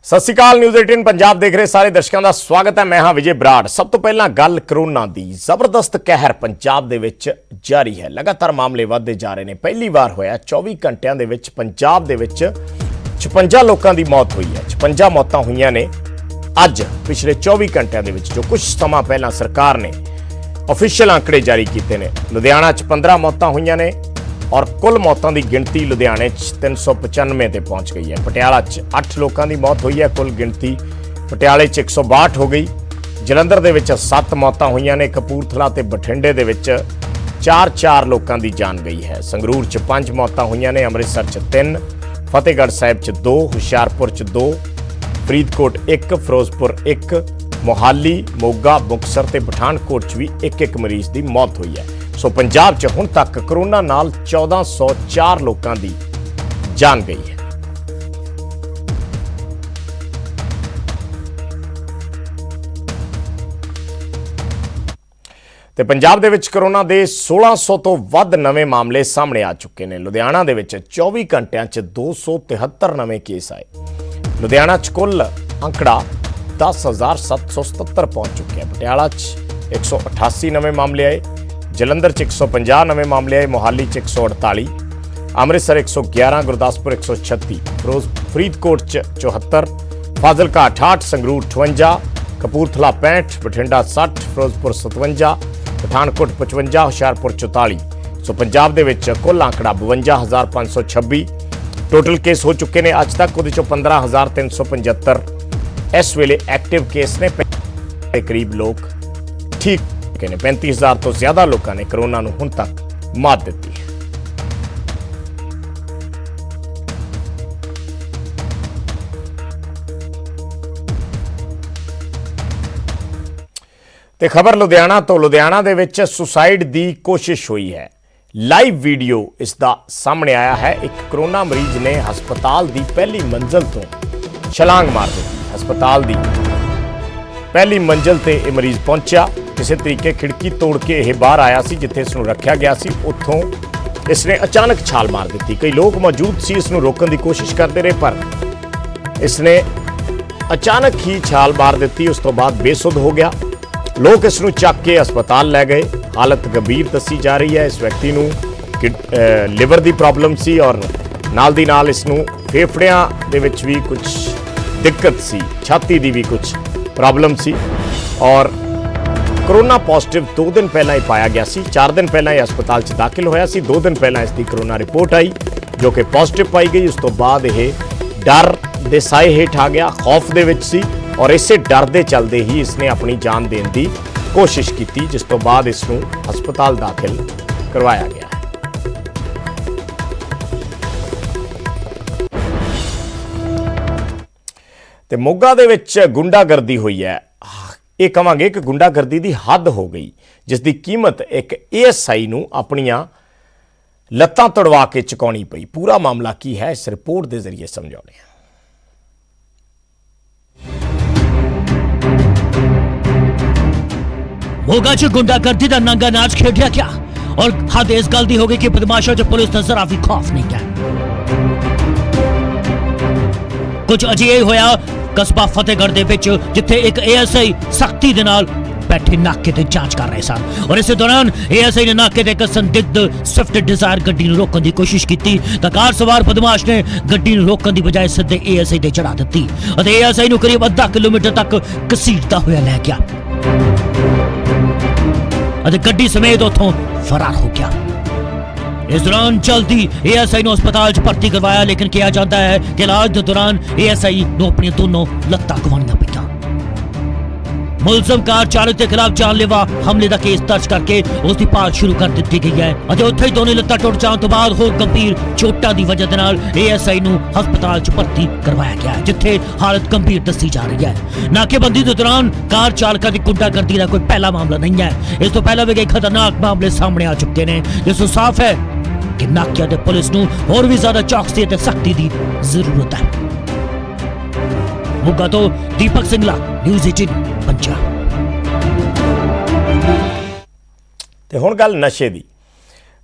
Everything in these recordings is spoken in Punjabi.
सत श्री अकाल। न्यूज़ 18 पंजाब देख रहे सारे दर्शकों का स्वागत है। मैं हाँ विजय बराड़। सब तो पहला गल कोरोना की जबरदस्त कहर पंजाब दे विच जारी है। लगातार मामले वधदे जा रहे हैं। पहली बार होया 24 घंटिया दे विच पंजाब दे विच 56 लोगों की मौत हुई है। 56 मौतां हुई ने अज पिछले 24 घंटिया दे विच। जो कुछ समा पहला सरकार ने ऑफिशियल आंकड़े जारी किए हैं। लुधियाना 15 मौतां हुई ने और कुल मौतों की गिनती लुधियाने 395 ते पहुंच गई है। पटियाला 8 लोगों की मौत हुई है। कुल गिनती पटियाले 162 हो गई। जलंधर दे विच 7 मौतां हुई ने। कपूरथला ते बठिंडे दे विच 4 लोगों की जान गई है। संगरूर 5 मौतां हुई ने। अमृतसर 3, फतेहगढ़ साहिब 2, हुशियारपुर 2, फरीदकोट 1, फिरोजपुर 1, मोहाली, मोगा, मुक्तसर ते पठानकोट भी एक मरीज की मौत हुई है। सो पंजाब च हुण तक कोरोना नाल 1404 लोगों की जान गई है। ते पंजाब दे विच कोरोना दे 1600 तो वध नवे मामले सामने आ चुके हैं। लुधियाना दे विच 24 घंटिया च 273 नवे केस आए। लुधियाना च कुल आंकड़ा 10,777 पहुंच चुके हैं। पटियाला च 188 नवे मामले आए। जलंधर च 150 नवे मामले आए। मोहाली च 148, अमृतसर 111, गुरदासपुर 136, फरीदकोट च 74, फाजिलका 68, संगरूर 58, कपूरथला 65, बठिंडा 60, फिरोजपुर 57, पठानकोट 55, हुशियारपुर 44। सो पंजाब दे विच कुल आंकड़ा 52,526 टोटल केस हो चुके हैं अज तक। उहदे चों 15,375 इस वेले एक्टिव केस ने। करीब लोग ठीक ने। 35,000 तो ज्यादा लोगों ने कोरोना नूं हुण तक मात दित्ती है। ते खबर लुधियाना तो। लुधियाना दे विच सुसाइड दी कोशिश हुई है। लाइव वीडियो इसका सामने आया है। एक कोरोना मरीज ने हस्पताल दी पहली मंजिल तो छलांग मार दी। हस्पताल दी पहली मंजिल ते यह मरीज पहुंचा। किसी तरीके खिड़की तोड़ के यह बाहर आया सी जिथे इसनूं रखा गया सी। उत्थों इसने अचानक छाल मार दी। कई लोग मौजूद सी इसनूं रोकने की कोशिश करते रहे पर इसने अचानक ही छाल मार दी। उस तो बाद बेसुध हो गया। लोग इसनूं चक के अस्पताल लै गए। हालत गंभीर दसी जा रही है। इस व्यक्ति नूं लिवर की प्रॉब्लम सी और नाल दी नाल इसनूं फेफड़ियां दे विच भी कुछ दिक्कत सी। छाती की भी कुछ प्रॉब्लम सी और कोरोना पॉजिटिव 2 दिन पहला ही पाया गया सी। 4 दिन पहला ही अस्पताल च दाखिल होया सी। 2 दिन पहला इसकी कोरोना रिपोर्ट आई जो कि पॉजिटिव पाई गई। उस तो बाद यह डर दे साए हेठ आ गया, खौफ दे विच सी और इसे डर दे चलते ही इसने अपनी जान देने की कोशिश की, जिस तो बाद इसनूं हस्पताल दाखिल करवाया गया है। ते मोगा दे विच गुंडागर्दी हुई है। ये कहांगे कि गुंडागर्दी की हद हो गई जिसकी कीमत एक ASI नूं अपनियां लत्तां तड़वा के चुकाउणी पई। पूरा मामला की है इस रिपोर्ट के जरिए समझाउने। मोगा च गुंडागर्दी का नंगा नाच खेडिया गया और हद इस गल दी हो गई कि बदमाशों च पुलिस का जरा भी खौफ नहीं है। कुछ अजिहा होया कस्बा फतेहगढ़ दे विच जिथे एक ASI सख्ती दे नाल बैठे नाके ते जांच कर रहे सन और इस दौरान ASI ने नाके ते एक संदिग्ध स्विफ्ट डिजायर गड्डी नूं रोकण दी कोशिश की तां कार सवार बदमाश ने गड्डी नूं रोकण दी बजाय सीधे ASI ते चढ़ा दित्ती अते ASI नूं करीब आधा किलोमीटर तक घसीटदा होया लै गया अते गड्डी समेत उत्थों फरार हो गया। इस दौरान जल्दी ASI नूं अस्पताल च भर्ती करवाया लेकिन कहा जाता है कि इलाज के दौरान ASI नूं अपनी दोनों लत्तां गवाणियां पईयां। मुलजम कार चालक के खिलाफ जानलेवा हमले का केस दर्ज करके उसकी भाल शुरू कर दी गई है और उत्थे ही दोनों लत्तां टुट जाने तो बाद होर गंभीर चोटां की वजह के नाल ASI नूं हस्पताल च भर्ती करवाया गया जिथे हालत गंभीर दसी जा रही है। नाकेबंदी के दौरान कार चालक की गुंडागर्दी का कोई पहला मामला नहीं है। इस तो पहले भी कई खतरनाक मामले सामने आ चुके हैं जिससे साफ है कि नाकिया ते पुलिस नूं होर भी ज्यादा चौकसी ते सख्ती की जरूरत है। मोगा तो दीपक सिंगला, न्यूज़ 18 पंजाब। ते हुण गल नशे दी।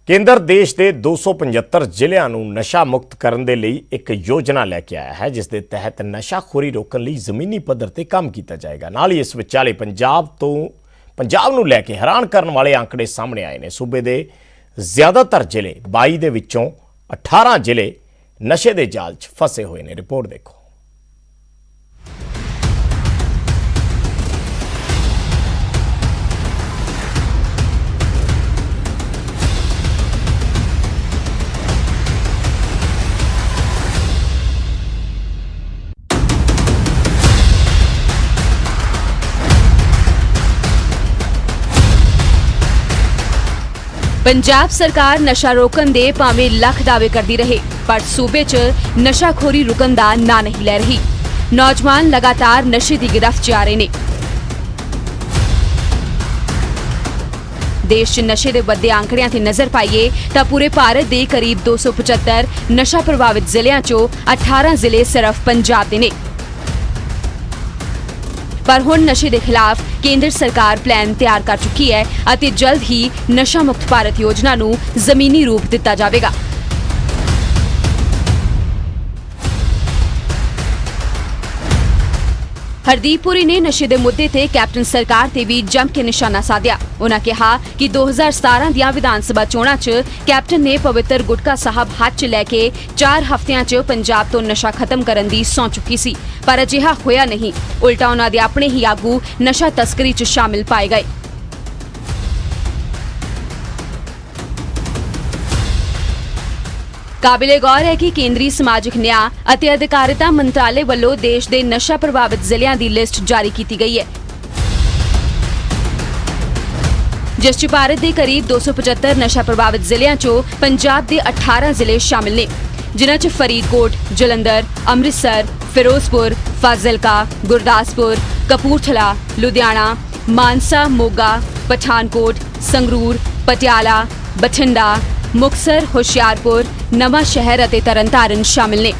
ਕੇਂਦਰ ਦੇਸ਼ ਦੇ 275 ਜ਼ਿਲ੍ਹਿਆਂ ਨੂੰ ਨਸ਼ਾ ਮੁਕਤ ਕਰਨ ਦੇ ਲਈ ਇੱਕ ਯੋਜਨਾ ਲੈ ਕੇ ਆਇਆ ਹੈ, ਜਿਸ ਦੇ ਤਹਿਤ ਨਸ਼ਾਖੋਰੀ ਰੋਕਣ ਲਈ ਜ਼ਮੀਨੀ ਪੱਧਰ ਤੇ ਕੰਮ ਕੀਤਾ ਜਾਏਗਾ। ਨਾਲ ਹੀ ਇਸ ਵਿਚਾਲੇ ਪੰਜਾਬ ਨੂੰ ਲੈ ਕੇ ਹੈਰਾਨ ਕਰਨ ਵਾਲੇ ਅੰਕੜੇ ਸਾਹਮਣੇ ਆਏ ਨੇ। ਸੂਬੇ ਦੇ ਜ਼ਿਆਦਾਤਰ ਜ਼ਿਲ੍ਹੇ 22 ਦੇ ਵਿੱਚੋਂ 18 ਜ਼ਿਲ੍ਹੇ ਨਸ਼ੇ ਦੇ ਜਾਲ 'ਚ ਫਸੇ ਹੋਏ ਨੇ। ਰਿਪੋਰਟ ਦੇਖੋ। ਪੰਜਾਬ ਸਰਕਾਰ ਨਸ਼ਾ ਰੋਕਣ ਦੇ ਭਾਵੇਂ ਲੱਖ ਦਾਅਵੇ ਕਰਦੀ ਰਹੇ, ਪਰ ਸੂਬੇ 'ਚ ਨਸ਼ਾਖੋਰੀ ਰੁਕਣ ਦਾ ਨਾਂ ਨਹੀਂ ਲੈ ਰਹੀ। ਨੌਜਵਾਨ ਲਗਾਤਾਰ ਨਸ਼ੇ ਦੀ ਗਿਰਫਤ 'ਚ ਆ ਰਹੇ ਨੇ। ਦੇਸ਼ 'ਚ ਨਸ਼ੇ ਦੇ ਵੱਧਦੇ ਅੰਕੜਿਆਂ ਤੇ ਨਜ਼ਰ ਪਾਈਏ ਤਾਂ ਪੂਰੇ ਭਾਰਤ ਦੇ ਕਰੀਬ 275 ਨਸ਼ਾ ਪ੍ਰਭਾਵਿਤ ਜ਼ਿਲ੍ਹਿਆਂ 'ਚੋਂ 18 ਜ਼ਿਲ੍ਹੇ ਸਿਰਫ ਪੰਜਾਬ ਦੇ ਨੇ। ਪਰ ਹੁਣ ਨਸ਼ੇ ਦੇ ਖਿਲਾਫ ਕੇਂਦਰ ਸਰਕਾਰ ਪਲਾਨ ਤਿਆਰ ਕਰ ਚੁੱਕੀ ਹੈ ਅਤੇ ਜਲਦ ਹੀ ਨਸ਼ਾ ਮੁਕਤ ਭਾਰਤ ਯੋਜਨਾ ਨੂੰ ਜ਼ਮੀਨੀ ਰੂਪ ਦਿੱਤਾ ਜਾਵੇਗਾ। ਹਰਦੀਪ ਪੁਰੀ ਨੇ ਨਸ਼ੇ ਦੇ ਮੁੱਦੇ ਤੇ ਕੈਪਟਨ ਸਰਕਾਰ ਤੇ ਵੀ ਜੰਮ ਕੇ ਨਿਸ਼ਾਨਾ ਸਾਧਿਆ। ਉਨ੍ਹਾਂ ਕਿਹਾ ਕਿ 2017 ਦੀਆਂ ਵਿਧਾਨ ਸਭਾ ਚੋਣਾਂ 'ਚ ਕੈਪਟਨ ਨੇ ਪਵਿੱਤਰ ਗੁਟਕਾ ਸਾਹਿਬ ਹੱਥ 'ਚ ਲੈ ਕੇ 4 ਹਫ਼ਤਿਆਂ 'ਚ ਪੰਜਾਬ ਤੋਂ ਨਸ਼ਾ ਖਤਮ ਕਰਨ ਦੀ ਸਹੁੰ ਚੁੱਕੀ ਸੀ, ਪਰ ਅਜਿਹਾ ਹੋਇਆ ਨਹੀਂ। ਉਲਟਾ ਉਨ੍ਹਾਂ ਦੇ ਆਪਣੇ ਹੀ ਆਗੂ ਨਸ਼ਾ ਤਸਕਰੀ 'ਚ ਸ਼ਾਮਿਲ ਪਾਏ ਗਏ। ਕਾਬਿਲੇ ਗੌਰ ਹੈ ਕਿ ਕੇਂਦਰੀ ਸਮਾਜਿਕ ਨਿਆਂ ਅਤੇ ਅਧਿਕਾਰਿਤਾ ਮੰਤਰਾਲੇ ਵੱਲੋਂ ਦੇਸ਼ ਦੇ ਨਸ਼ਾ ਪ੍ਰਭਾਵਿਤ ਜ਼ਿਲ੍ਹਿਆਂ ਦੀ ਲਿਸਟ ਜਾਰੀ ਕੀਤੀ ਗਈ ਹੈ, ਜਿਸ 'ਚ ਭਾਰਤ ਦੇ ਕਰੀਬ 275 ਨਸ਼ਾ ਪ੍ਰਭਾਵਿਤ ਜ਼ਿਲ੍ਹਿਆਂ 'ਚੋਂ ਪੰਜਾਬ ਦੇ 18 ਜ਼ਿਲ੍ਹੇ ਸ਼ਾਮਿਲ ਨੇ, ਜਿਨ੍ਹਾਂ 'ਚ ਫਰੀਦਕੋਟ, ਜਲੰਧਰ, ਅੰਮ੍ਰਿਤਸਰ, ਫਿਰੋਜ਼ਪੁਰ, ਫਾਜ਼ਿਲਕਾ, ਗੁਰਦਾਸਪੁਰ, ਕਪੂਰਥਲਾ, ਲੁਧਿਆਣਾ, ਮਾਨਸਾ, ਮੋਗਾ, ਪਠਾਨਕੋਟ, ਸੰਗਰੂਰ, ਪਟਿਆਲਾ, ਬਠਿੰਡਾ, ਮੁਕਤਸਰ, ਹੁਸ਼ਿਆਰਪੁਰ, ਨਵਾਂ ਸ਼ਹਿਰ ਅਤੇ ਤਰਨਤਾਰਨ ਸ਼ਾਮਿਲ ਨੇ।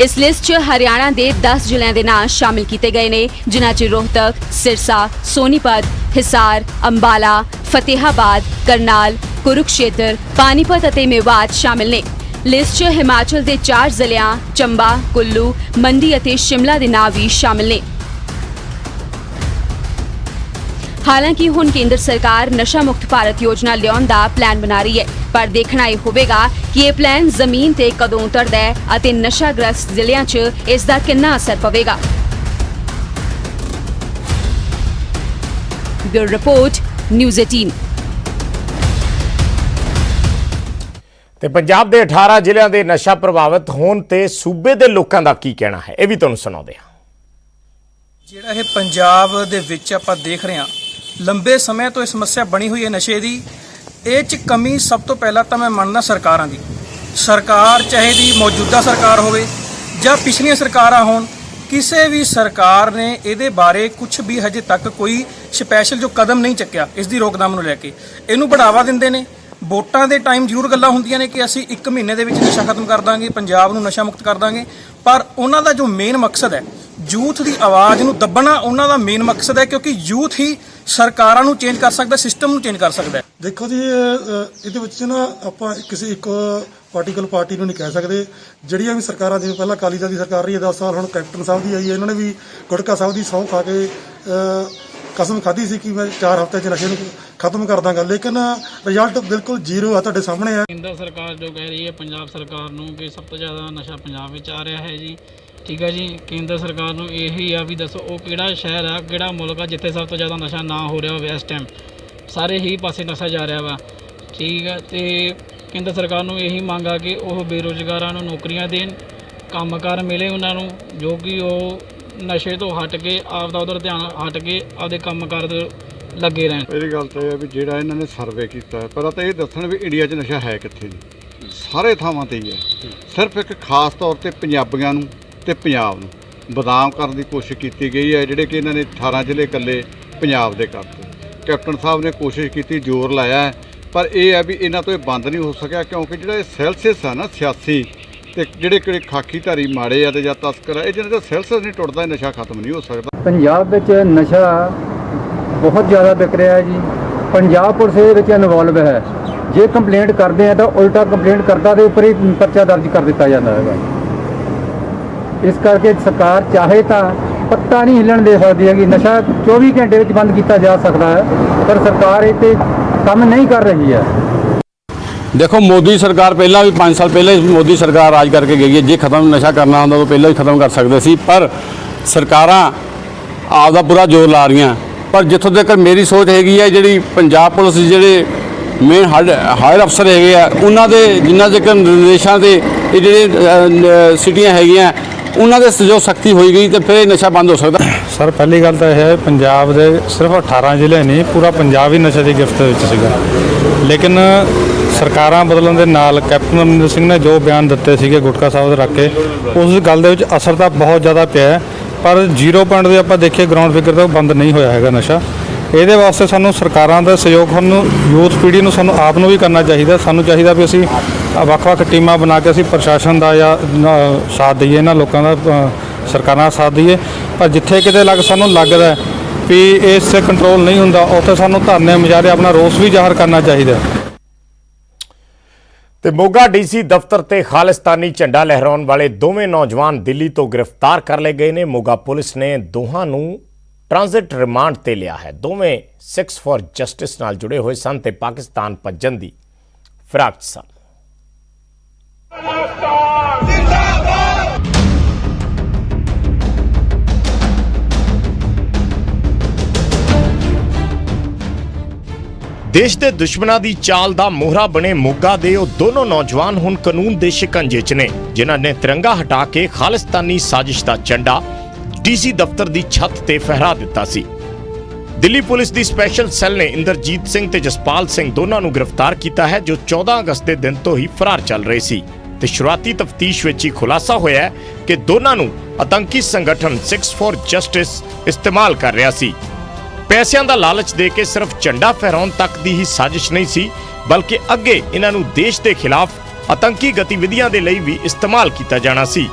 ਇਸ ਲਿਸਟ 'ਚ ਹਰਿਆਣਾ ਦੇ 10 ਜ਼ਿਲ੍ਹਿਆਂ ਦੇ ਨਾਂ ਸ਼ਾਮਿਲ ਕੀਤੇ ਗਏ ਨੇ, ਜਿਨ੍ਹਾਂ 'ਚ ਰੋਹਤਕ, ਸਿਰਸਾ, ਸੋਨੀਪਤ, ਹਿਸਾਰ, ਅੰਬਾਲਾ, ਫਤਿਹਾਬਾਦ, ਕਰਨਾਲ, ਕੁਰੂਕਸ਼ੇਤਰ, ਪਾਨੀਪਤ ਅਤੇ ਮੇਵਾਤ ਸ਼ਾਮਿਲ ਨੇ। ਲਿਸਟ 'ਚ ਹਿਮਾਚਲ ਦੇ 4 ਜ਼ਿਲ੍ਹਿਆਂ ਚੰਬਾ, ਕੁੱਲੂ, ਮੰਡੀ ਅਤੇ ਸ਼ਿਮਲਾ ਦੇ ਨਾਂ ਵੀ ਸ਼ਾਮਿਲ ਨੇ। ਹਾਲਾਂਕਿ ਹੁਣ ਕੇਂਦਰ ਸਰਕਾਰ ਨਸ਼ਾ ਮੁਕਤ ਭਾਰਤ ਯੋਜਨਾ ਲਿਆਉਣ ਦਾ ਪਲਾਨ ਬਣਾ ਰਹੀ ਹੈ, ਪਰ ਦੇਖਣਾ ਇਹ ਹੋਵੇਗਾ ਕਿ ਇਹ ਪਲਾਨ ਜ਼ਮੀਨ ਤੇ ਕਦੋਂ ਉਤਰਦਾ ਹੈ ਅਤੇ ਨਸ਼ਾਗ੍ਰਸਤ ਜ਼ਿਲ੍ਹਿਆਂ 'ਚ ਇਸ ਦਾ ਕਿੰਨਾ ਅਸਰ ਪਵੇਗਾ। Bureau report, news 18। ਤੇ ਪੰਜਾਬ ਦੇ 18 ਜ਼ਿਲ੍ਹਿਆਂ ਦੇ ਨਸ਼ਾ ਪ੍ਰਭਾਵਿਤ ਹੋਣ ਤੇ ਸੂਬੇ ਦੇ ਲੋਕਾਂ ਦਾ ਕੀ ਕਹਿਣਾ ਹੈ, ਇਹ ਵੀ ਤੁਹਾਨੂੰ ਸੁਣਾਉਂਦੇ ਹਾਂ। ਜਿਹੜਾ ਇਹ ਪੰਜਾਬ ਦੇ ਵਿੱਚ ਆਪਾਂ ਦੇਖ ਰਹੇ ਹਾਂ, ਲੰਬੇ ਸਮੇਂ ਤੋਂ ਇਹ ਸਮੱਸਿਆ ਬਣੀ ਹੋਈ ਹੈ ਨਸ਼ੇ ਦੀ। ਇਹ 'ਚ ਕਮੀ ਸਭ ਤੋਂ ਪਹਿਲਾਂ ਤਾਂ ਮੈਂ ਮੰਨਦਾ ਸਰਕਾਰਾਂ ਦੀ। ਸਰਕਾਰ ਚਾਹੇ ਦੀ ਮੌਜੂਦਾ ਸਰਕਾਰ ਹੋਵੇ ਜਾਂ ਪਿਛਲੀਆਂ ਸਰਕਾਰਾਂ ਹੋਣ, ਕਿਸੇ ਵੀ ਸਰਕਾਰ ਨੇ ਇਹਦੇ ਬਾਰੇ ਕੁਝ ਵੀ ਹਜੇ ਤੱਕ ਕੋਈ ਸਪੈਸ਼ਲ ਜੋ ਕਦਮ ਨਹੀਂ ਚੱਕਿਆ ਇਸ ਦੀ ਰੋਕਥਾਮ ਨੂੰ ਲੈ ਕੇ। ਇਹਨੂੰ ਬੜਾਵਾ ਦਿੰਦੇ ਨੇ। ਵੋਟਾਂ ਦੇ ਟਾਈਮ ਜ਼ਰੂਰ ਗੱਲਾਂ ਹੁੰਦੀਆਂ ਨੇ ਕਿ ਅਸੀਂ 1 ਮਹੀਨੇ ਦੇ ਵਿੱਚ ਨਸ਼ਾ ਖਤਮ ਕਰ ਦਾਂਗੇ, ਪੰਜਾਬ ਨੂੰ ਨਸ਼ਾ ਮੁਕਤ ਕਰ ਦਾਂਗੇ, ਪਰ ਉਹਨਾਂ ਦਾ ਜੋ ਮੇਨ ਮਕਸਦ ਹੈ ਯੂਥ ਦੀ ਆਵਾਜ਼ ਨੂੰ ਦੱਬਣਾ, ਉਹਨਾਂ ਦਾ ਮੇਨ ਮਕਸਦ ਹੈ, ਕਿਉਂਕਿ ਯੂਥ ਹੀ ਸਰਕਾਰਾਂ ਨੂੰ ਚੇਂਜ ਕਰ ਸਕਦਾ, ਸਿਸਟਮ ਨੂੰ ਚੇਂਜ ਕਰ ਸਕਦਾ ਹੈ। ਦੇਖੋ ਜੀ, ਇਹਦੇ ਵਿੱਚ ਨਾ ਆਪਾਂ ਕਿਸੇ ਇੱਕ ਪਾਰਟੀਕਲ ਪਾਰਟੀ ਨੂੰ ਨਹੀਂ ਕਹਿ ਸਕਦੇ। ਜਿਹੜੀਆਂ ਵੀ ਸਰਕਾਰਾਂ, ਜਿਵੇਂ ਪਹਿਲਾਂ ਅਕਾਲੀ ਦਲ ਦੀ ਸਰਕਾਰ ਰਹੀ ਹੈ 10 ਸਾਲ, ਹੁਣ ਕੈਪਟਨ ਸਾਹਿਬ ਦੀ ਆਈ ਹੈ, ਇਹਨਾਂ ਨੇ ਵੀ ਗੁਟਕਾ ਸਾਹਿਬ ਦੀ ਸਹੁੰ ਖਾ ਕੇ ਕਸਮ ਖਾਧੀ ਸੀ ਕਿ ਮੈਂ 4 ਹਫ਼ਤੇ 'ਚ ਨਸ਼ੇ ਨੂੰ ਖਤਮ ਕਰ ਦਾਂਗਾ, ਲੇਕਿਨ ਰਿਜ਼ਲਟ ਬਿਲਕੁਲ ਜ਼ੀਰੋ ਆ, ਤੁਹਾਡੇ ਸਾਹਮਣੇ ਆ। ਕੇਂਦਰ ਸਰਕਾਰ ਜੋ ਕਹਿ ਰਹੀ ਹੈ ਪੰਜਾਬ ਸਰਕਾਰ ਨੂੰ ਕਿ ਸਭ ਤੋਂ ਜ਼ਿਆਦਾ ਨਸ਼ਾ ਪੰਜਾਬ ਵਿੱਚ ਆ ਰਿਹਾ ਹੈ ਜੀ, ਠੀਕ ਹੈ ਜੀ। ਕੇਂਦਰ ਸਰਕਾਰ ਨੂੰ ਇਹੀ ਆ ਵੀ ਦੱਸੋ ਉਹ ਕਿਹੜਾ ਸ਼ਹਿਰ ਆ, ਕਿਹੜਾ ਮੁਲਕ ਆ ਜਿੱਥੇ ਸਭ ਤੋਂ ਜ਼ਿਆਦਾ ਨਸ਼ਾ ਨਾ ਹੋ ਰਿਹਾ ਹੋਵੇ। ਇਸ ਟਾਈਮ ਸਾਰੇ ਹੀ ਪਾਸੇ ਨਸ਼ਾ ਜਾ ਰਿਹਾ ਵਾ, ਠੀਕ ਹੈ। ਤੇ ਕੇਂਦਰ ਸਰਕਾਰ ਨੂੰ ਇਹੀ ਮੰਗ ਆ ਕਿ ਉਹ ਬੇਰੁਜ਼ਗਾਰਾਂ ਨੂੰ ਨੌਕਰੀਆਂ ਦੇਣ, ਕੰਮਕਾਰ ਮਿਲੇ ਉਹਨਾਂ ਨੂੰ, ਜੋ ਕਿ ਉਹ ਨਸ਼ੇ ਤੋਂ ਹਟ ਕੇ ਆਪਦਾ ਉਧਰ ਧਿਆਨ ਹਟ ਕੇ ਆਪਦੇ ਕੰਮਕਾਰ ਦੇ ਲੱਗੇ ਰਹਿਣ। ਮੇਰੀ ਗੱਲ ਤਾਂ ਇਹ ਹੈ ਵੀ ਜਿਹੜਾ ਇਹਨਾਂ ਨੇ ਸਰਵੇ ਕੀਤਾ, ਪਹਿਲਾਂ ਤਾਂ ਇਹ ਦੱਸਣ ਵੀ ਇੰਡੀਆ 'ਚ ਨਸ਼ਾ ਹੈ ਕਿੱਥੇ ਜੀ। ਸਾਰੇ ਥਾਵਾਂ 'ਤੇ ਹੀ ਹੈ। ਸਿਰਫ ਇੱਕ ਖਾਸ ਤੌਰ 'ਤੇ ਪੰਜਾਬੀਆਂ ਨੂੰ ਤੇ ਪੰਜਾਬ ਨੂੰ ਬਦਨਾਮ ਕਰਨ ਦੀ ਕੋਸ਼ਿਸ਼ ਕੀਤੀ ਗਈ ਹੈ, ਜਿਹੜੇ ਕਿ ਇਹਨਾਂ ਨੇ 18 ਜ਼ਿਲ੍ਹੇ ਇਕੱਲੇ ਪੰਜਾਬ ਦੇ ਕਰਤੇ। ਕੈਪਟਨ ਸਾਹਿਬ ਨੇ ਕੋਸ਼ਿਸ਼ ਕੀਤੀ, ਜ਼ੋਰ ਲਾਇਆ ਹੈ, ਪਰ ਇਹ ਹੈ ਵੀ ਇਹਨਾਂ ਤੋਂ ਇਹ ਬੰਦ ਨਹੀਂ ਹੋ ਸਕਿਆ, ਕਿਉਂਕਿ ਜਿਹੜਾ ਇਹ ਸੈਲਸਿਸ ਆ ਨਾ ਸਿਆਸੀ ਤੇ ਜਿਹੜੇ ਖਾਕੀ ਧਾਰੀ ਮਾੜੇ ਆ ਤੇ ਜਾਂ ਤਸਕਰ ਆ, ਇਹ ਜਿਹਨਾਂ ਦਾ ਸੈਲਸਿਸ ਨਹੀਂ ਟੁੱਟਦਾ, ਨਸ਼ਾ ਖਤਮ ਨਹੀਂ ਹੋ ਸਕਦਾ। ਪੰਜਾਬ ਵਿੱਚ ਨਸ਼ਾ ਬਹੁਤ ਜ਼ਿਆਦਾ ਵਿਕ ਰਿਹਾ ਹੈ ਜੀ। ਪੰਜਾਬ ਪੁਲਿਸ ਇਹਦੇ ਵਿੱਚ ਇਨਵੋਲਵ ਹੈ। ਜੇ ਕੰਪਲੇਂਟ ਕਰਦੇ ਆ ਤਾਂ ਉਲਟਾ ਕੰਪਲੇਂਟ ਕਰਤਾ ਦੇ ਉੱਪਰ ਹੀ ਪਰਚਾ ਦਰਜ ਕਰ ਦਿੱਤਾ ਜਾਂਦਾ ਹੈਗਾ। ਇਸ ਕਰਕੇ ਸਰਕਾਰ ਚਾਹੇ ਤਾਂ ਪੱਤਾ ਨਹੀਂ ਹਿੱਲਣ ਦੇ ਸਕਦੀ ਹੈਗੀ। ਨਸ਼ਾ 24 ਘੰਟੇ ਵਿੱਚ ਬੰਦ ਕੀਤਾ ਜਾ ਸਕਦਾ ਹੈ, ਪਰ ਸਰਕਾਰ ਇਹ 'ਤੇ ਕੰਮ ਨਹੀਂ ਕਰ ਰਹੀ ਹੈ। देखो मोदी सरकार पहला भी 5 साल पहले मोदी सरकार राज करके गई है। जे खत्म नशा करना होंदा तो पहले ही खत्म कर सकते सी, पर सरकारां आपदा पूरा जोर ला रही। पर जिथों तक मेरी सोच हैगी है, जिहड़ी पंजाब पुलिस जिहड़े मेन हायर अफसर हैगे आ, उन्हां दे जिन्ना तक निर्देशां ते ये जिहड़े सिटियां हैगियां उन्हां दे जो सख्ती होई गई तो फिर नशा बंद हो सकता। सर पहली गल तो है पंजाब के सिर्फ 18 ਜ਼ਿਲ੍ਹੇ नहीं, पूरा पंजाब ही नशे की गिरफ्त ਵਿੱਚ ਸੀਗਾ। लेकिन ਸਰਕਾਰਾਂ ਬਦਲਣ ਦੇ ਨਾਲ ਕੈਪਟਨ ਅਮਰਿੰਦਰ ਸਿੰਘ ਨੇ ਜੋ ਬਿਆਨ ਦਿੱਤੇ ਸੀਗੇ ਗੁਟਕਾ ਸਾਹਿਬ ਦੇ ਰੱਖ ਕੇ, ਉਸ ਗੱਲ ਦੇ ਵਿੱਚ ਅਸਰ ਤਾਂ ਬਹੁਤ ਜ਼ਿਆਦਾ ਪਿਆ ਹੈ, ਪਰ 0 ਪੁਆਇੰਟ ਦੇ ਆਪਾਂ ਦੇਖੀਏ ਗਰਾਊਂਡ ਫਿਗਰ ਤੋਂ ਬੰਦ ਨਹੀਂ ਹੋਇਆ ਹੈਗਾ ਨਸ਼ਾ। ਇਹਦੇ ਵਾਸਤੇ ਸਾਨੂੰ ਸਰਕਾਰਾਂ ਦਾ ਸਹਿਯੋਗ, ਸਾਨੂੰ ਯੂਥ ਪੀੜ੍ਹੀ ਨੂੰ, ਸਾਨੂੰ ਆਪ ਨੂੰ ਵੀ ਕਰਨਾ ਚਾਹੀਦਾ। ਸਾਨੂੰ ਚਾਹੀਦਾ ਵੀ ਅਸੀਂ ਵੱਖ-ਵੱਖ ਟੀਮਾਂ ਬਣਾ ਕੇ ਅਸੀਂ ਪ੍ਰਸ਼ਾਸਨ ਦਾ ਜਾਂ ਸਾਥ ਦਈਏ, ਇਹਨਾਂ ਲੋਕਾਂ ਦਾ ਸਰਕਾਰਾਂ ਦਾ ਸਾਥ ਦਈਏ। ਪਰ ਜਿੱਥੇ ਕਿਤੇ ਸਾਨੂੰ ਲੱਗਦਾ ਵੀ ਇਸ 'ਤੇ ਕੰਟਰੋਲ ਨਹੀਂ ਹੁੰਦਾ, ਉੱਥੇ ਸਾਨੂੰ ਧਰਨੇ ਮੁਜ਼ਾਹਰੇ ਆਪਣਾ ਰੋਸ ਵੀ ਜ਼ਾਹਰ ਕਰਨਾ ਚਾਹੀਦਾ। ਤੇ ਮੋਗਾ ਡੀਸੀ ਦਫ਼ਤਰ ਤੇ ਖਾਲਿਸਤਾਨੀ ਝੰਡਾ ਲਹਿਰਾਉਣ ਵਾਲੇ ਦੋਵੇਂ ਨੌਜਵਾਨ ਦਿੱਲੀ ਤੋਂ ਗ੍ਰਿਫਤਾਰ ਕਰ ਲਏ ਗਏ ਨੇ। ਮੋਗਾ ਪੁਲਿਸ ਨੇ ਦੋਹਾਂ ਨੂੰ ਟ੍ਰਾਂਜ਼ਿਟ ਰਿਮਾਂਡ ਤੇ ਲਿਆ ਹੈ। ਦੋਵੇਂ 6 ਫॉर ਜਸਟਿਸ ਨਾਲ ਜੁੜੇ ਹੋਏ ਸਨ ਤੇ ਪਾਕਿਸਤਾਨ ਭੱਜਣ ਦੀ ਫਿਰਾਕ 'ਚ ਸਨ। ਦੇਸ਼ ਦੇ ਦੁਸ਼ਮਣਾਂ ਦੀ ਚਾਲ ਦਾ ਮੋਹਰਾ ਬਣੇ ਮੋਗਾ ਦੇ ਉਹ ਦੋਨੋਂ ਨੌਜਵਾਨ ਹੁਣ ਕਾਨੂੰਨ ਦੇ ਸ਼ਿਕੰਜੇ 'ਚ ਨੇ, ਜਿਨ੍ਹਾਂ ਨੇ ਤਿਰੰਗਾ ਹਟਾ ਕੇ ਖਾਲਿਸਤਾਨੀ ਸਾਜ਼ਿਸ਼ ਦਾ ਝੰਡਾ ਡੀਸੀ ਦਫ਼ਤਰ ਦੀ ਛੱਤ ਤੇ ਫਹਿਰਾ ਦਿੱਤਾ ਸੀ। ਦਿੱਲੀ ਪੁਲਿਸ ਦੀ ਸਪੈਸ਼ਲ ਸੈੱਲ ਨੇ ਇੰਦਰਜੀਤ ਸਿੰਘ ਤੇ ਜਸਪਾਲ ਸਿੰਘ ਦੋਨਾਂ ਨੂੰ ਗ੍ਰਿਫਤਾਰ ਕੀਤਾ ਹੈ, ਜੋ 14 ਅਗਸਤ ਦੇ ਦਿਨ ਤੋਂ ਹੀ ਫਰਾਰ ਚੱਲ ਰਹੇ ਸੀ ਤੇ ਸ਼ੁਰੂਆਤੀ ਤਫਤੀਸ਼ ਵਿੱਚ ਹੀ ਖੁਲਾਸਾ ਹੋਇਆ ਹੈ ਕਿ ਦੋਨਾਂ ਨੂੰ ਆਤੰਕੀ ਸੰਗਠਨ 6 ਫॉर ਜਸਟਿਸ ਇਸਤੇਮਾਲ ਕਰ ਰਿਹਾ ਸੀ। ਪੈਸਿਆਂ ਦਾ ਲਾਲਚ ਦੇ ਕੇ ਸਿਰਫ ਝੰਡਾ ਫਹਿਰਾਉਣ ਤੱਕ ਦੀ ਹੀ ਸਾਜ਼ਿਸ਼ ਨਹੀਂ ਸੀ, ਬਲਕਿ ਅੱਗੇ ਇਹਨਾਂ ਨੂੰ ਦੇਸ਼ ਦੇ ਖਿਲਾਫ ਆਤੰਕੀ ਗਤੀਵਿਧੀਆਂ ਦੇ ਲਈ ਵੀ ਇਸਤੇਮਾਲ ਕੀਤਾ ਜਾਣਾ ਸੀ।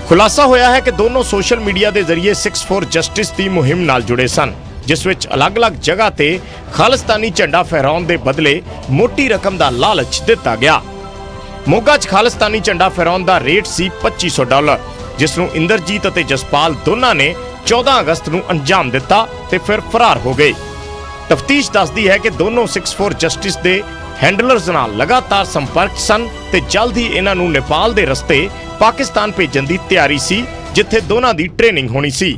ਖੁਲਾਸਾ ਹੋਇਆ ਹੈ ਕਿ ਦੋਨੋਂ ਸੋਸ਼ਲ ਮੀਡੀਆ ਦੇ ਜ਼ਰੀਏ 6 ਫॉर ਜਸਟਿਸ ਦੀ ਮੁਹਿੰਮ ਨਾਲ ਜੁੜੇ ਸਨ, ਜਿਸ ਵਿੱਚ ਅਲੱਗ-ਅਲੱਗ ਜਗ੍ਹਾ ਤੇ ਖਾਲਿਸਤਾਨੀ ਝੰਡਾ ਫਹਿਰਾਉਣ ਦੇ ਬਦਲੇ ਮੋਟੀ ਰਕਮ ਦਾ ਲਾਲਚ ਦਿੱਤਾ ਗਿਆ। ਮੋਗਾ 'ਚ ਖਾਲਿਸਤਾਨੀ ਝੰਡਾ ਫਹਿਰਾਉਣ ਦਾ ਰੇਟ ਸੀ $2500, ਜਿਸ ਨੂੰ ਇੰਦਰਜੀਤ ਅਤੇ ਜਸਪਾਲ ਦੋਨਾਂ ਨੇ 14 ਅਗਸਤ ਨੂੰ ਅੰਜਾਮ ਦਿੱਤਾ ਤੇ ਫਿਰ ਫਰਾਰ ਹੋ ਗਏ। ਤਫਤੀਸ਼ ਦੱਸਦੀ ਹੈ ਕਿ ਦੋਨੋਂ 6 ਫॉर ਜਸਟਿਸ ਦੇ ਹੈਂਡਲਰਸ ਨਾਲ ਲਗਾਤਾਰ ਸੰਪਰਕ ਸਨ ਤੇ ਜਲਦ ਹੀ ਇਹਨਾਂ ਨੂੰ ਨੇਪਾਲ ਦੇ ਰਸਤੇ ਪਾਕਿਸਤਾਨ ਭੇਜਣ ਦੀ ਤਿਆਰੀ ਸੀ, ਜਿੱਥੇ ਦੋਨਾਂ ਦੀ ਟ੍ਰੇਨਿੰਗ ਹੋਣੀ ਸੀ।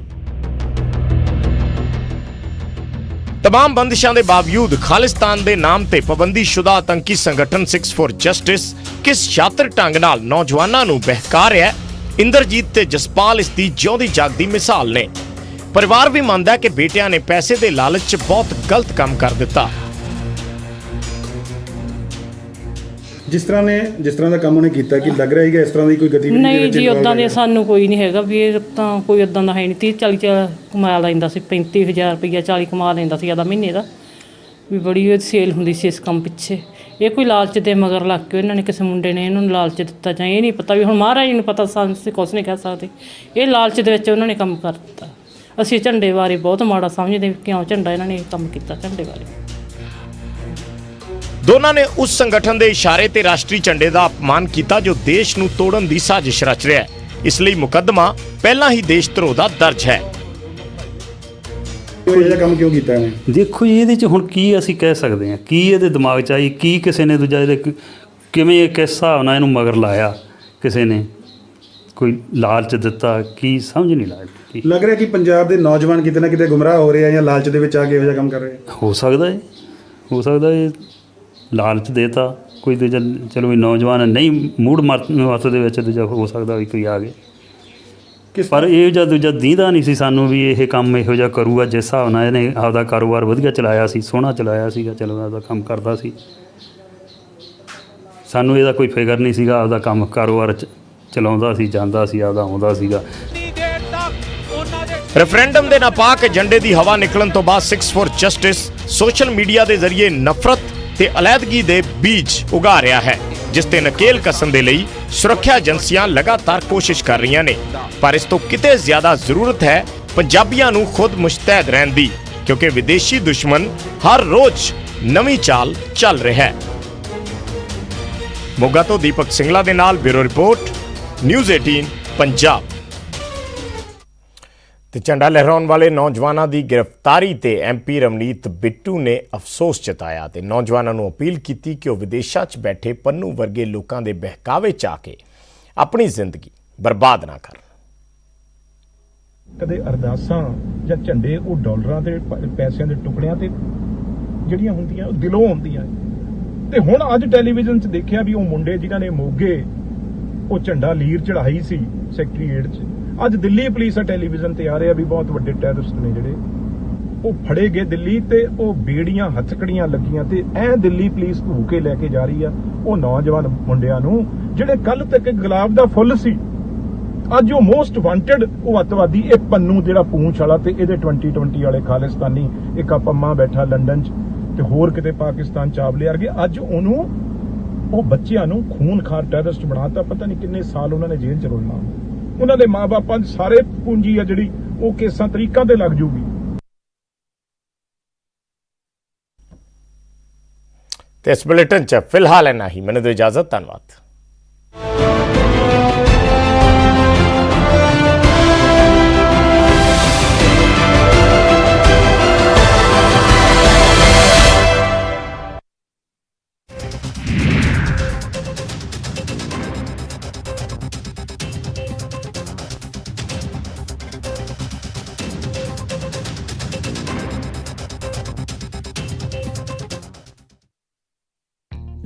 तमाम बंदिशों के बावजूद खालिस्तान के नाम ते पाबंदीशुदा आतंकी संगठन 6 फॉर जस्टिस किस शातिर ढंग नाल नौजवानों नूं बहका रहा है, इंदरजीत ते जसपाल इसकी जिउंदी जागदी मिसाल ने। परिवार भी मानता है कि बेटियां ने पैसे के लालच च बहुत गलत काम कर दिता। जिस तरह का काम उन्हें किया कि लग रहा है कि इस तरह की कोई गतिविधि नहीं जी, उदा दे सानू कोई नहीं हैगा भी ये तां कोई उदा दा है नहीं। 30-40 कमा लैंदा सी, 35,000 रुपया 40 कमा लैंदा सी ज़्यादा महीने का भी। बड़ी सेल हुंदी सी इस काम पिछे। ये कोई लालच दे मगर लग के इन्होंने किसी मुंडे ने इन्होंने लालच दिता, जां ये नहीं पता भी हुण महाराज जी नूं पता, सानूं कुछ नहीं कह सकते। ये लालच दे विच उन्होंने काम कर दिता। असीं झंडे बारे बहुत माड़ा समझदे, क्यों झंडा इन्होंने काम किया झंडे बारे। दोनों ने उस संगठन के इशारे ते राष्ट्रीय झंडे का अपमान किया जो देश नूं तोड़न की साजिश रच रहा है, इसलिए मुकदमा पहला ही देशद्रोह का दर्ज है। काम क्यों किया है? देखो जी, ये हुण की असीं कह सकते हैं, की ये दिमाग च आई, की किसी ने दूजा किवें किस हिसाब नाल इहनूं मगर लाया, किसी ने कोई लालच दिता, की समझ नहीं लगती। लग रहा है कि पंजाब के नौजवान किते ना किते गुमराह हो रहे हैं या लालच दे विच आके इहो जिहा काम कर रहे हैं। हो सकता है, हो सकता है लालच देता कोई दूजा, चलो भी नौजवान नहीं मूड मत दे विच दूजा हो सकता भी कोई आ गए, पर ਇਹ ਜਾਂ ਦੂਜਾ ਦੀਂਦਾ ਨਹੀਂ ਸੀ ਸਾਨੂੰ ਵੀ ਇਹ ਕੰਮ ਇਹੋ ਜਿਹਾ ਕਰੂਗਾ। ਜਿਸ ਹਿਸਾਬ ਨਾਲ ਇਹਨੇ ਆਪਦਾ ਕਾਰੋਬਾਰ ਵਧੀਆ ਚਲਾਇਆ ਸੀ, ਸੋਹਣਾ ਚਲਾਇਆ ਸੀਗਾ, ਚਲੋ ਆਪਦਾ ਕੰਮ ਕਰਦਾ ਸੀ, ਸਾਨੂੰ ਇਹਦਾ ਕੋਈ ਫਿਕਰ ਨਹੀਂ ਸੀਗਾ। ਆਪਦਾ ਕੰਮ ਕਾਰੋਬਾਰ ਚਲਾਉਂਦਾ ਸੀ, ਜਾਂਦਾ ਸੀ, ਆਪਦਾ ਆਉਂਦਾ ਸੀਗਾ। रेफरेंडम के नापाक एजेंडे की हवा निकलन तो बाद 6 फॉर जस्टिस सोशल मीडिया के जरिए नफरत ते अलैदगी दे बीज उगा रहा है। ਜਿਸ ਤੇ ਨਕੇਲ ਕੱਸਣ ਦੇ ਲਈ ਸੁਰੱਖਿਆ ਏਜੰਸੀਆਂ ਲਗਾਤਾਰ ਕੋਸ਼ਿਸ਼ ਕਰ ਰਹੀਆਂ ਨੇ। ਪਰ ਇਸ ਤੋਂ ਕਿਤੇ ਜ਼ਿਆਦਾ ਜ਼ਰੂਰਤ ਹੈ ਪੰਜਾਬੀਆਂ ਨੂੰ ਖੁਦ ਮੁਸ਼ਤੈਦ ਰਹਿਣ ਦੀ, ਕਿਉਂਕਿ ਵਿਦੇਸ਼ੀ ਦੁਸ਼ਮਣ ਹਰ ਰੋਜ਼ ਨਵੀਂ ਚਾਲ ਚੱਲ ਰਿਹਾ ਹੈ। ਮੋਗਾ ਤੋਂ ਦੀਪਕ ਸਿੰਗਲਾ ਦੇ ਨਾਲ ਬਿਊਰੋ ਰਿਪੋਰਟ, ਨਿਊਜ਼ 18 ਪੰਜਾਬ। ਤੇ ਝੰਡਾ ਲਹਿਰਾਉਣ ਵਾਲੇ ਨੌਜਵਾਨਾਂ ਦੀ ਗ੍ਰਿਫਤਾਰੀ ਤੇ ਐਮਪੀ ਰਵਨੀਤ ਬਿੱਟੂ ਨੇ ਅਫਸੋਸ ਜਤਾਇਆ ਤੇ ਨੌਜਵਾਨਾਂ ਨੂੰ ਅਪੀਲ ਕੀਤੀ ਕਿ ਉਹ ਵਿਦੇਸ਼ਾਂ 'ਚ ਬੈਠੇ ਪੰਨੂ ਵਰਗੇ ਲੋਕਾਂ ਦੇ ਬਹਿਕਾਵੇ 'ਚ ਆ ਕੇ ਆਪਣੀ ਜ਼ਿੰਦਗੀ ਬਰਬਾਦ ਨਾ ਕਰਨ। ਕਦੇ ਅਰਦਾਸਾਂ ਜਾਂ ਝੰਡੇ ਉਹ ਡਾਲਰਾਂ ਤੇ ਪੈਸਿਆਂ ਦੇ ਟੁਕੜਿਆਂ ਤੇ ਜਿਹੜੀਆਂ ਹੁੰਦੀਆਂ ਉਹ ਦਿਲੋਂ ਹੁੰਦੀਆਂ, ਤੇ ਹੁਣ ਅੱਜ ਟੈਲੀਵਿਜ਼ਨ 'ਚ ਦੇਖਿਆ ਵੀ ਉਹ ਮੁੰਡੇ ਜਿਨ੍ਹਾਂ ਨੇ ਮੋਗੇ ਉਹ ਝੰਡਾ ਲੀਰ ਚੜਾਈ ਸੀ ਸੈਕਟਰੀਏਟ 'ਚ, ਅੱਜ ਦਿੱਲੀ ਪੁਲਿਸ ਆ ਟੈਲੀਵਿਜ਼ਨ ਤੇ ਆ ਰਿਹਾ ਵੀ ਬਹੁਤ ਵੱਡੇ ਟੈਰਰਿਸਟ ਨੇ ਜਿਹੜੇ ਉਹ ਫੜੇ ਗਏ ਦਿੱਲੀ, ਤੇ ਉਹ ਬੇੜੀਆਂ ਹੱਥਕੜੀਆਂ ਲੱਗੀਆਂ ਤੇ ਐ ਦਿੱਲੀ ਪੁਲਿਸ ਧੂ ਕੇ ਲੈ ਕੇ ਜਾ ਰਹੀ ਆ ਉਹ ਨੌਜਵਾਨ ਮੁੰਡਿਆਂ ਨੂੰ ਜਿਹੜੇ ਕੱਲ ਤੱਕ ਗੁਲਾਬ ਦਾ ਫੁੱਲ ਸੀ, ਅੱਜ ਉਹ ਮੋਸਟ ਵਾਂਟਡ ਉਹ ਅੱਤਵਾਦੀ ਇਹ ਪੰਨੂ ਜਿਹੜਾ ਪੂੰਛ ਵਾਲਾ ਤੇ ਇਹਦੇ 2020 ਵਾਲੇ ਖਾਲਿਸਤਾਨੀ ਇੱਕ ਆ ਪੰਮਾ ਬੈਠਾ ਲੰਡਨ 'ਚ ਤੇ ਹੋਰ ਕਿਤੇ ਪਾਕਿਸਤਾਨ ਚਾਵਲੇ ਵਰਗੇ, ਅੱਜ ਉਹਨੂੰ ਉਹ ਬੱਚਿਆਂ ਨੂੰ ਖੂਨਖਾਰ ਟੈਰਰਿਸਟ ਬਣਾਤਾ। ਪਤਾ ਨਹੀਂ ਕਿੰਨੇ ਸਾਲ ਉਹਨਾਂ ਨੇ ਜੇਲ੍ਹ 'ਚ ਰੋਲਣਾ, ਉਹਨਾਂ ਦੇ ਮਾਂ-ਬਾਪਾਂ ਦੀ ਸਾਰੇ ਪੂੰਜੀ ਆ ਜਿਹੜੀ ਉਹ ਕੇਸਾਂ ਤਰੀਕਾਂ ਤੇ ਲੱਗ ਜੂਗੀ। ਤੇ ਇਸ ਬੁਲੇਟਿਨ 'ਚ ਫਿਲਹਾਲ ਇੰਨਾ ਹੀ। ਮੈਨੂੰ ਦਿਓ ਇਜਾਜ਼ਤ, ਧੰਨਵਾਦ।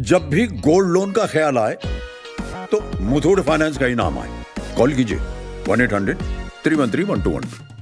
जब भी गोल्ड लोन का ख्याल आए तो मुथूट फाइनेंस का ही नाम आए। कॉल कीजिए 1-800-313-1212।